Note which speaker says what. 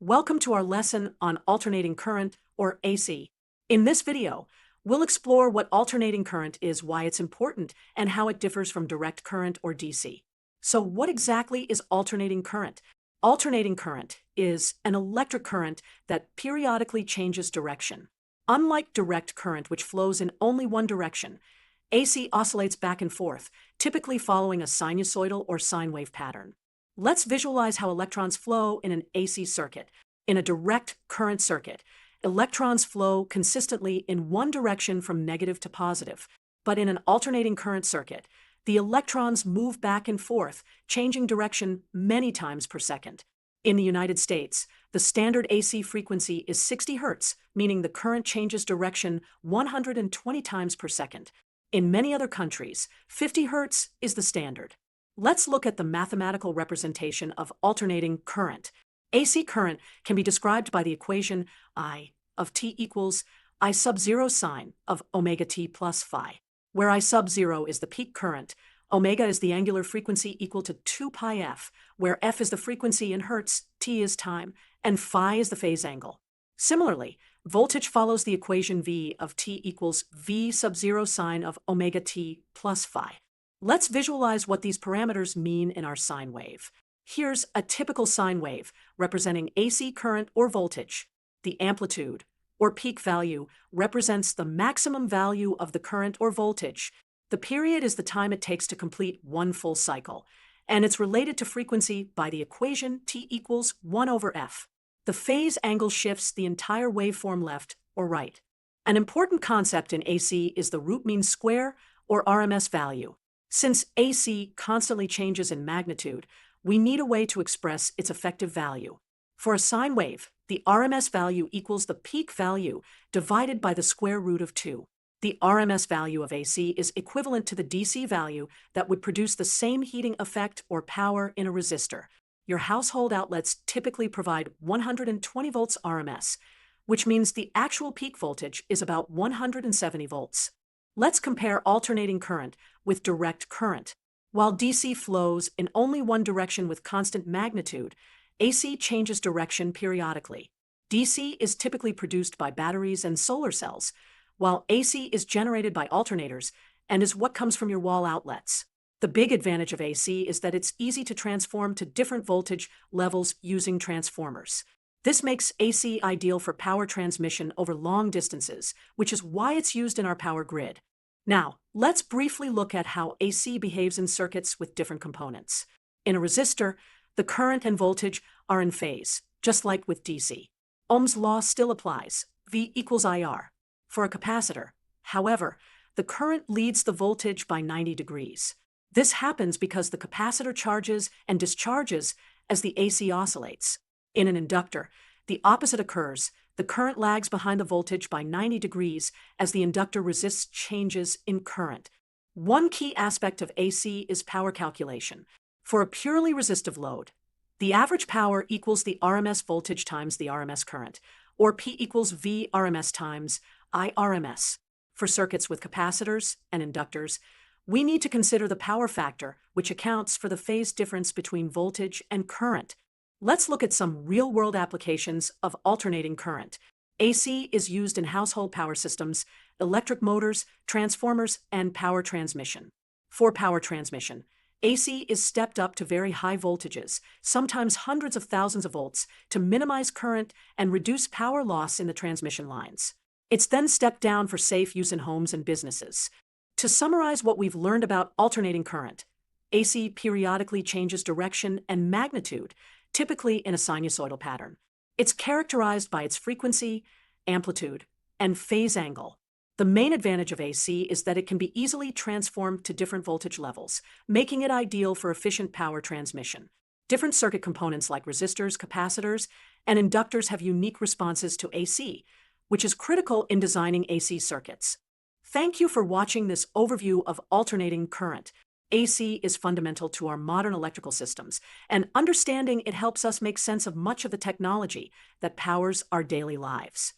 Speaker 1: Welcome to our lesson on alternating current, or AC. In this video, we'll explore what alternating current is, why it's important, and how it differs from direct current or DC. So what exactly is alternating current? Alternating current is an electric current that periodically changes direction. Unlike direct current, which flows in only one direction, AC oscillates back and forth, typically following a sinusoidal or sine wave pattern. Let's visualize how electrons flow in an AC circuit. In a direct current circuit, electrons flow consistently in one direction from negative to positive. But in an alternating current circuit, the electrons move back and forth, changing direction many times per second. In the United States, the standard AC frequency is 60 Hz, meaning the current changes direction 120 times per second. In many other countries, 50 Hz is the standard. Let's look at the mathematical representation of alternating current. AC current can be described by the equation I of t equals I sub 0 sine of omega t plus phi, where I sub 0 is the peak current, omega is the angular frequency equal to 2 pi f, where f is the frequency in hertz, t is time, and phi is the phase angle. Similarly, voltage follows the equation V of t equals V sub 0 sine of omega t plus phi. Let's visualize what these parameters mean in our sine wave. Here's a typical sine wave representing AC current or voltage. The amplitude, or peak value, represents the maximum value of the current or voltage. The period is the time it takes to complete one full cycle, and it's related to frequency by the equation T equals 1 over F. The phase angle shifts the entire waveform left or right. An important concept in AC is the root mean square, or RMS value. Since AC constantly changes in magnitude, we need a way to express its effective value. For a sine wave, the RMS value equals the peak value divided by the square root of 2. The RMS value of AC is equivalent to the DC value that would produce the same heating effect or power in a resistor. Your household outlets typically provide 120 volts RMS, which means the actual peak voltage is about 170 volts. Let's compare alternating current with direct current. While DC flows in only one direction with constant magnitude, AC changes direction periodically. DC is typically produced by batteries and solar cells, while AC is generated by alternators and is what comes from your wall outlets. The big advantage of AC is that it's easy to transform to different voltage levels using transformers. This makes AC ideal for power transmission over long distances, which is why it's used in our power grid. Now, let's briefly look at how AC behaves in circuits with different components. In a resistor, the current and voltage are in phase, just like with DC. Ohm's law still applies, V equals IR. For a capacitor, however, the current leads the voltage by 90 degrees. This happens because the capacitor charges and discharges as the AC oscillates. In an inductor, the opposite occurs. The current lags behind the voltage by 90 degrees as the inductor resists changes in current. One key aspect of AC is power calculation. For a purely resistive load, the average power equals the RMS voltage times the RMS current, or P equals V RMS times I RMS. For circuits with capacitors and inductors, we need to consider the power factor, which accounts for the phase difference between voltage and current. Let's look at some real-world applications of alternating current. AC is used in household power systems, electric motors, transformers, and power transmission. For power transmission, AC is stepped up to very high voltages, sometimes hundreds of thousands of volts, to minimize current and reduce power loss in the transmission lines. It's then stepped down for safe use in homes and businesses. To summarize what we've learned about alternating current, AC periodically changes direction and magnitude, typically in a sinusoidal pattern. It's characterized by its frequency, amplitude, and phase angle. The main advantage of AC is that it can be easily transformed to different voltage levels, making it ideal for efficient power transmission. Different circuit components like resistors, capacitors, and inductors have unique responses to AC, which is critical in designing AC circuits. Thank you for watching this overview of alternating current. AC is fundamental to our modern electrical systems, and understanding it helps us make sense of much of the technology that powers our daily lives.